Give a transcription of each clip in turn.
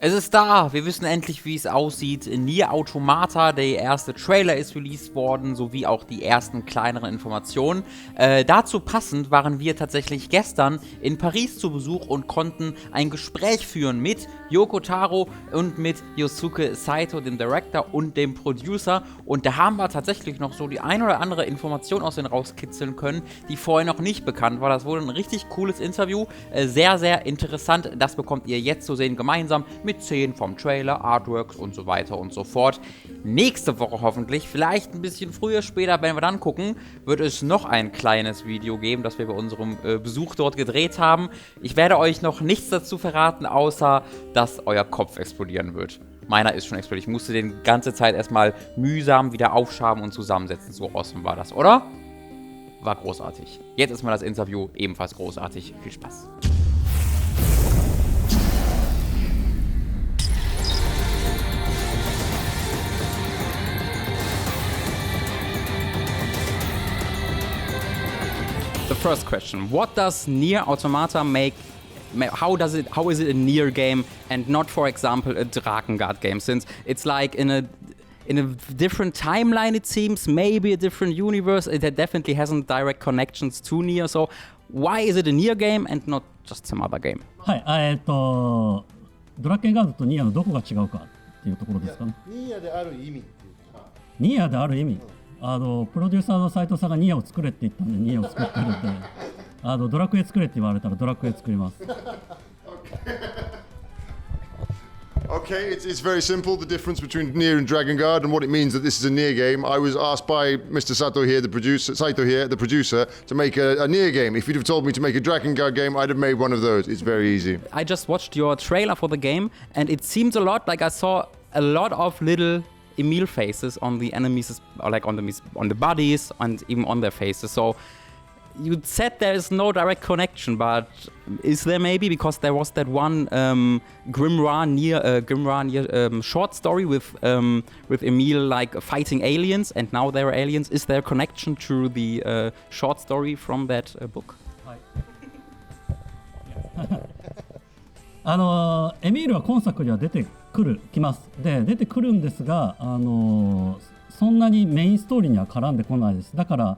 Es ist da, wir wissen endlich, wie es aussieht. NieR Automata, der erste Trailer ist released worden, sowie auch die ersten kleineren Informationen. Dazu passend waren wir tatsächlich gestern in Paris zu Besuch und konnten ein Gespräch führen mit Yoko Taro und mit Yosuke Saito, dem Director und dem Producer. Und da haben wir tatsächlich noch so die ein oder andere Information aus denen rauskitzeln können, die vorher noch nicht bekannt war. Das wurde ein richtig cooles Interview, sehr, sehr interessant. Das bekommt ihr jetzt zu sehen, gemeinsam mit Szenen vom Trailer, Artworks und so weiter und so fort. Nächste Woche hoffentlich, vielleicht ein bisschen früher, später, wenn wir dann gucken, wird es noch ein kleines Video geben, das wir bei unserem Besuch dort gedreht haben. Ich werde euch noch nichts dazu verraten, außer, dass euer Kopf explodieren wird. Meiner ist schon explodiert. Ich musste den ganze Zeit erstmal mühsam wieder aufschaben und zusammensetzen. So awesome war das, oder? War großartig. Jetzt ist mal das Interview ebenfalls großartig. Viel Spaß. The first question: What does NieR Automata make? How is it a NieR game and not, for example, a Drakengard game? Since it's like in a different timeline, it seems, maybe a different universe. It definitely hasn't direct connections to NieR. So why is it a NieR game and not just some other game? はい、ドラッケンガードとニーヤのどこが違うかっていうところですかね。ニーヤである意味っていうか。ニーヤである意味、プロデューサーの斉藤さんがニーヤを作れって言ったんでニーヤを作ってるんで、ドラクエ作れって言われたらドラクエ作ります。Okay, it's very simple, the difference between NieR and Drakengard and what it means that this is a NieR game. I was asked by Mr. Saito here, the producer, to make a NieR game. If you'd have told me to make a Drakengard game, I'd have made one of those. It's very easy. I just watched your trailer for the game, and it seems a lot like I saw a lot of little Emil faces on the enemies, like on the bodies and even on their faces. So you said there is no direct connection, but is there maybe, because there was that one Grimoire NieR short story with Emil like fighting aliens, and now there are aliens. Is there a connection to the short story from that book? エミールは今作には出てきます。で、出てくるんですが、そんなにメインストーリーには絡んでこないです。だから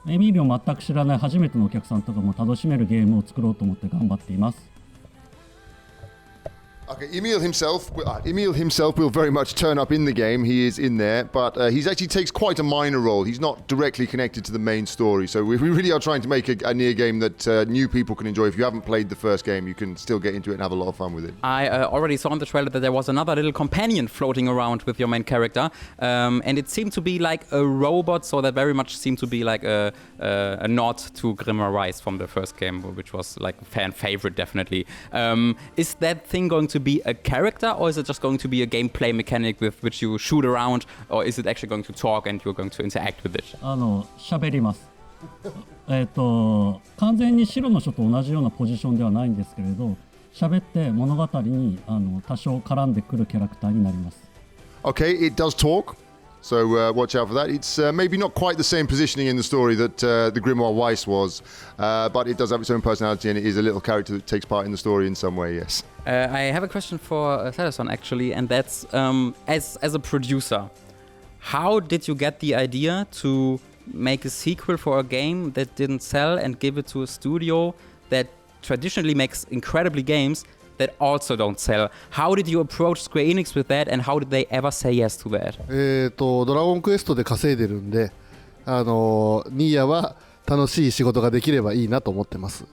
エミールを全く知らない初めてのお客さんとかも楽しめるゲームを作ろうと思って頑張っています。Okay, Emil himself will very much turn up in the game. He is in there, but he actually takes quite a minor role. He's not directly connected to the main story. So we really are trying to make a NieR game that new people can enjoy. If you haven't played the first game, you can still get into it and have a lot of fun with it. I already saw in the trailer that there was another little companion floating around with your main character, and it seemed to be like a robot, so that very much seemed to be like a nod to Grimoire Rise from the first game, which was like a fan favorite, definitely. Is that thing going to be a character, or is it just going to be a gameplay mechanic with which you shoot around, or is it actually going to talk and you're going to interact with it? 喋ります。完全に白の書と同じようなポジションではないんですけれど、喋って物語に多少絡んでくるキャラクターになります。Okay, it does talk. So watch out for that. It's maybe not quite the same positioning in the story that the Grimoire Weiss was, but it does have its own personality, and it is a little character that takes part in the story in some way, yes. I have a question for Sato-san actually, and that's as a producer, how did you get the idea to make a sequel for a game that didn't sell and give it to a studio that traditionally makes incredibly games that also don't sell? How did you approach Square Enix with that, and how did they ever say yes to that? ドラゴンクエストで稼いでるんで、ニーヤは楽しい仕事ができればいいなと思ってます。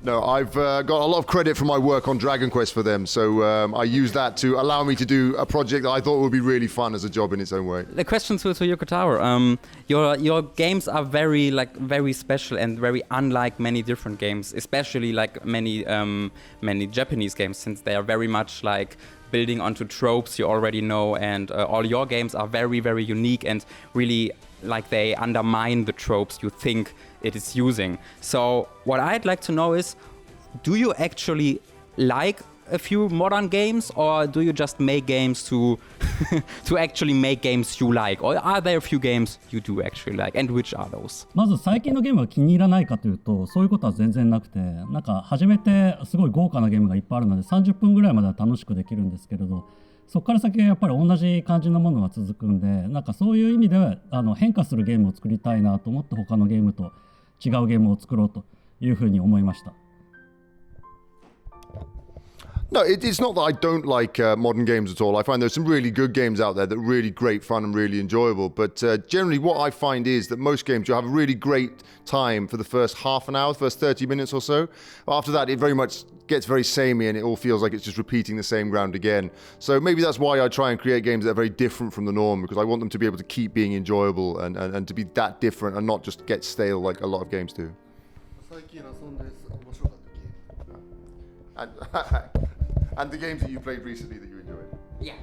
No, I've got a lot of credit for my work on Dragon Quest for them, so I use that to allow me to do a project that I thought would be really fun as a job in its own way. The question to Yoko Taro, your games are very special and very unlike many different games, especially like many Japanese games, since they are very much like building onto tropes you already know, and all your games are very, very unique and really like they undermine the tropes you think it is using. So what I'd like to know is, do you actually like a few modern games, or do you just make games to to actually make games you like? Or are there a few games you do actually like? And which are those? まず最近のゲームが気に入らないかというと、そういうことは全然なくて、なんか初めてすごい豪華なゲームがいっぱいあるので30分ぐらいまでは楽しくできるんですけれど、そこから先はやっぱり同じ感じのものが続くんで、なんかそういう意味では変化するゲームを作りたいなと思って他のゲームと違うゲームを作ろうというふうに思いました。No, it's not that I don't like modern games at all. I find there's some really good games out there that are really great fun and really enjoyable. But generally what I find is that most games, you'll have a really great time for the first half an hour, the first 30 minutes or so. After that, it very much gets very samey and it all feels like it's just repeating the same ground again. So maybe that's why I try and create games that are very different from the norm, because I want them to be able to keep being enjoyable and to be that different and not just get stale like a lot of games do. 最近遊んで面白かったゲーム。And the games that you played recently that you enjoyed? Yeah.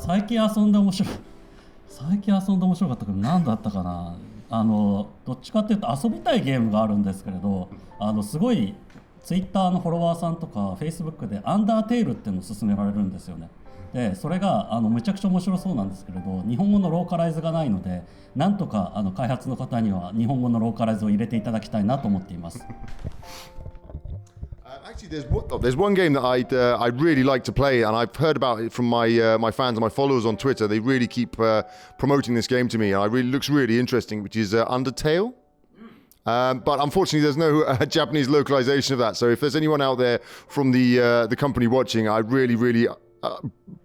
最近遊んで面白かったけど何だったかな。どっちかっていうと遊びたいゲームがあるんですけれど、すごいツイッターのフォロワーさんとかフェイスブックでアンダーテールっていうのを勧められるんですよね。でそれがめちゃくちゃ面白そうなんですけれど、日本語のローカライズがないので、なんとか開発の方には日本語のローカライズを入れていただきたいなと思っています。Actually, there's one game that I'd really like to play, and I've heard about it from my fans and my followers on Twitter. They really keep promoting this game to me, and it looks really interesting, which is Undertale. But unfortunately, there's no Japanese localization of that. So if there's anyone out there from the company watching, I really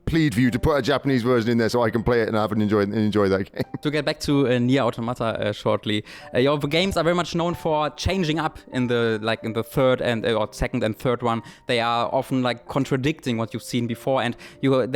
plead for you to put a Japanese version in there so I can play it and enjoy that game. To get back to NieR Automata shortly, your games are very much known for changing up in the third and or second and third one. They are often like contradicting what you've seen before, and you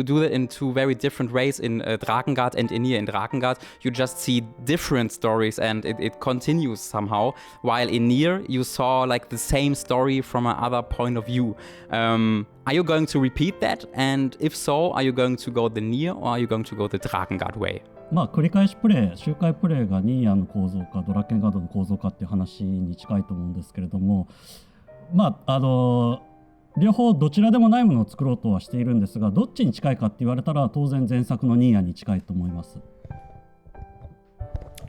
do it in two very different ways in Drakengard and in NieR. In Drakengard, you just see different stories and it continues somehow, while in NieR you saw like the same story from another point of view. Are you going to repeat that? And if so, are you going to go the NieR or are you going to go the Drakengard way? 繰り返しプレイ、周回プレイがニーヤの構造かドラケンガードの構造かっていう話に近いと思うんですけれども、両方どちらでもないものを作ろうとはしているんですが、どっちに近いかって言われたら当然前作のニーヤに近いと思います。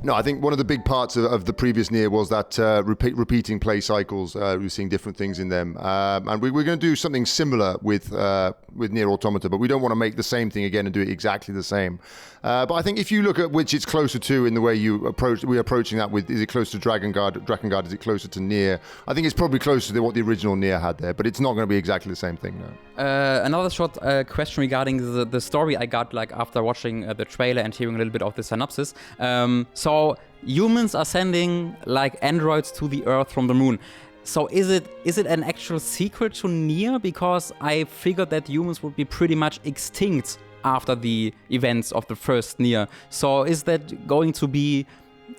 No, I think one of the big parts of the previous NieR was that repeating play cycles. We're seeing different things in them, and we're going to do something similar with NieR Automata, but we don't want to make the same thing again and do it exactly the same. But I think if you look at which it's closer to in the way we're approaching that with, is it closer to Drakengard, is it closer to NieR? I think it's probably closer to what the original NieR had there, but it's not going to be exactly the same thing, no. Another short question regarding the story I got like after watching the trailer and hearing a little bit of the synopsis. So humans are sending like androids to the Earth from the moon. So is it an actual sequel to NieR? Because I figured that humans would be pretty much extinct after the events of the first NieR. So is that going to be?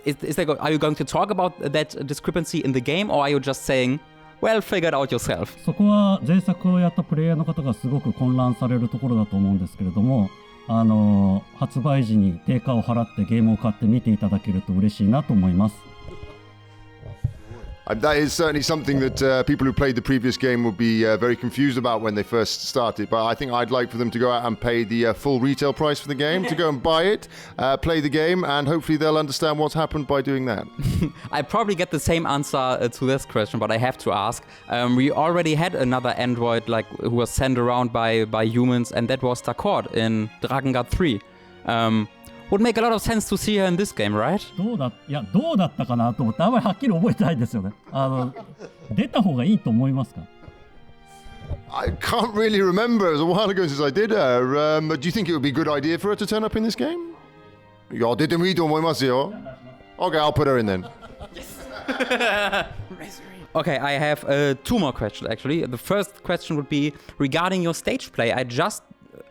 Are you going to talk about that discrepancy in the game, or are you just saying, well, figure it out yourself? そこは前作をやったプレイヤーの方がすごく混乱されるところだと思うんですけれども、発売時に定価を払ってゲームを買って見ていただけると嬉しいなと思います。That is certainly something that people who played the previous game would be very confused about when they first started. But I think I'd like for them to go out and pay the full retail price for the game, to go and buy it, play the game, and hopefully they'll understand what's happened by doing that. I probably get the same answer to this question, but I have to ask. We already had another android who was sent around by humans, and that was Takord in Drakengard 3. Would make a lot of sense to see her in this game, right? どうだったかなと思って、あんまりはっきり覚えてないですよね。出た方がいいと思いますか? I can't really remember. It was a while ago since I did her. Do you think it would be a good idea for her to turn up in this game? いや、出てもいいと思いますよ。Okay, I'll put her in then. Okay, I have two more questions actually. The first question would be regarding your stage play. I just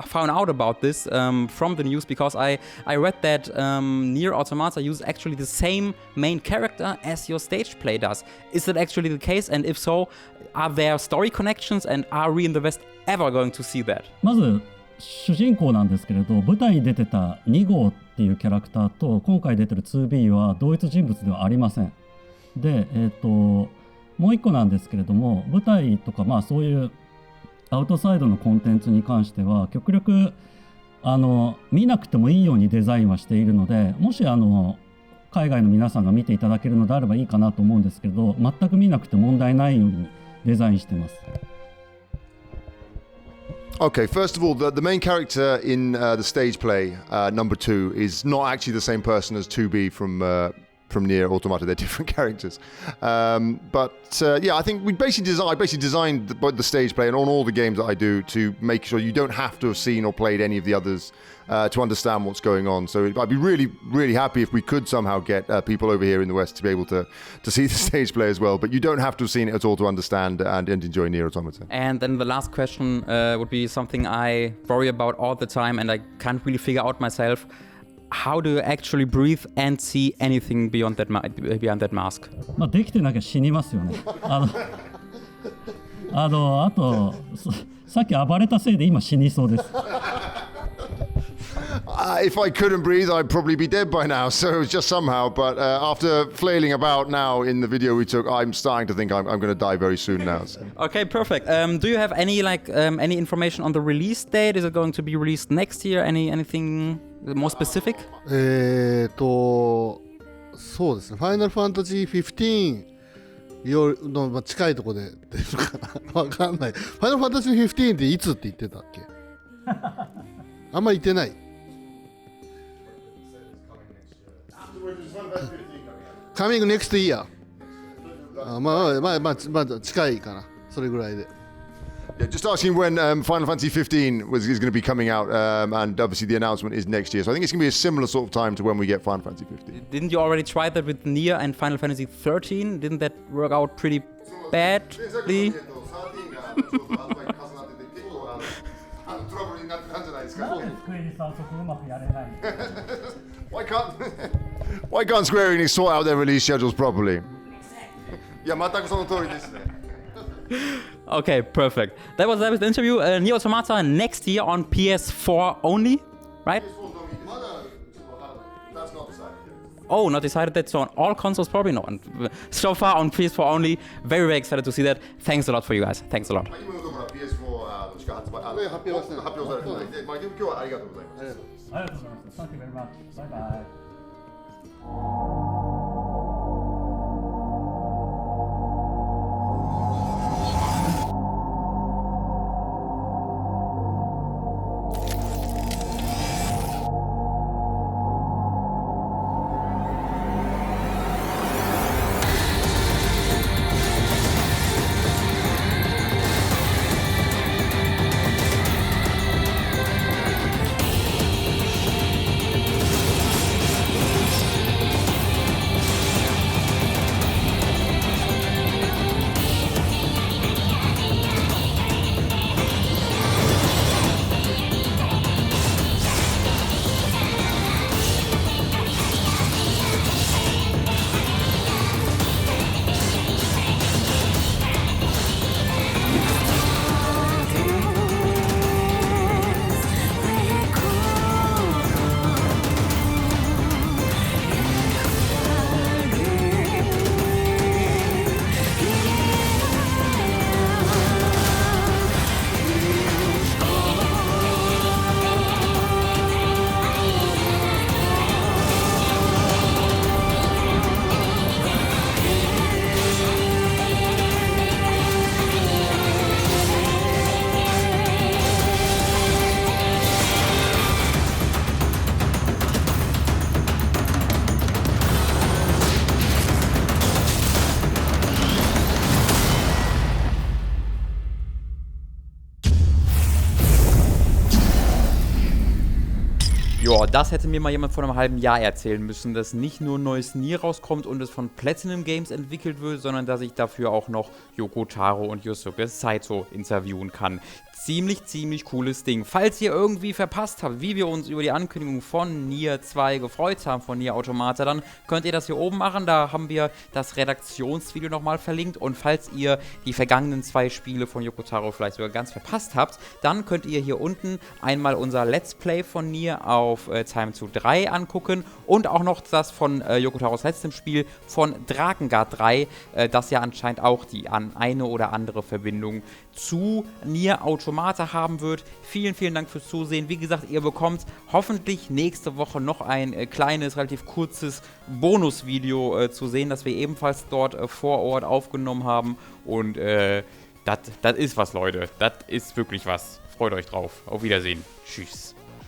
found out about this from the news because I read that NieR Automata uses actually the same main character as your stage play does. Is that actually the case? And if so, are there story connections and are we in the West ever going to see that? まず主人公なんですけれど、舞台に出てた2号っていうキャラクターと今回出てる 2B は同一人物ではありません。で、もう一個なんですけれども、舞台とかそういうアウトサイドのコンテンツに関しては極力見なくてもいいようにデザインはしているので、もし海外の皆さんが見ていただけるのであればいいかなと思うんですけど、全く見なくて問題ないようにデザインしてます。Okay, first of all, the main character in the stage play, number 2, is not actually the same person as 2B from NieR Automata. They're different characters. But I think I basically designed the stage play and on all the games that I do to make sure you don't have to have seen or played any of the others to understand what's going on. So I'd be really, really happy if we could somehow get people over here in the West to be able to see the stage play as well. But you don't have to have seen it at all to understand and enjoy NieR Automata. And then the last question would be something I worry about all the time and I can't really figure out myself. How do you actually breathe and see anything beyond that mask? できてなきゃ死にますよね。あとさっき暴れたせいで今死にそうです。If I couldn't breathe, I'd probably be dead by now. So it was just somehow. But after flailing about now in the video we took, I'm starting to think I'm going to die very soon now. So. Okay, perfect. Do you have any information on the release date? Is it going to be released next year? Anything more specific? そうですね。ファイナルファンタジー15の近いところで出るかな。わかんない。ファイナルファンタジー15っていつって言ってたっけ？あんまり言ってない。Coming next year. まあ近いかな。それぐらいで。Yeah, just asking when Final Fantasy 15 is going to be coming out, and obviously the announcement is next year. So I think it's going to be a similar sort of time to when we get Final Fantasy 15. Didn't you already try that with NieR and Final Fantasy 13? Didn't that work out pretty badly? Why can't Square Enix sort out their release schedules properly? いや、全くその通りですね。Okay, perfect. That was the interview. NieR Automata next year on PS4 only, right? That's not decided yet. Oh, not decided that. So on all consoles, probably not. So far on PS4 only. Very, very excited to see that. Thanks a lot for you guys. Thanks a lot. 今のところは PS4 しか発表されてないんで、今日はありがとうございます。ありがとうございます。Thank you very much. Bye bye. Ja, das hätte mir mal jemand vor einem halben Jahr erzählen müssen, dass nicht nur ein neues NieR rauskommt und es von Platinum Games entwickelt wird, sondern dass ich dafür auch noch Yoko Taro und Yosuke Saito interviewen kann. Ziemlich cooles Ding. Falls ihr irgendwie verpasst habt, wie wir uns über die Ankündigung von NieR 2 gefreut haben, von NieR Automata, dann könnt ihr das hier oben machen. Da haben wir das Redaktionsvideo nochmal verlinkt. Und falls ihr die vergangenen 2 Spiele von Yoko Taro vielleicht sogar ganz verpasst habt, dann könnt ihr hier unten einmal unser Let's Play von NieR auf Time to 3 angucken und auch noch das von Yoko Taros letztem Spiel von Drakengard 3, das ja anscheinend auch die eine oder andere Verbindung zu NieR Automata haben wird. Vielen, vielen Dank fürs Zusehen. Wie gesagt, ihr bekommt hoffentlich nächste Woche noch ein kleines, relativ kurzes Bonusvideo zu sehen, das wir ebenfalls dort vor Ort aufgenommen haben. Und das ist was, Leute. Das ist wirklich was. Freut euch drauf. Auf Wiedersehen. Tschüss.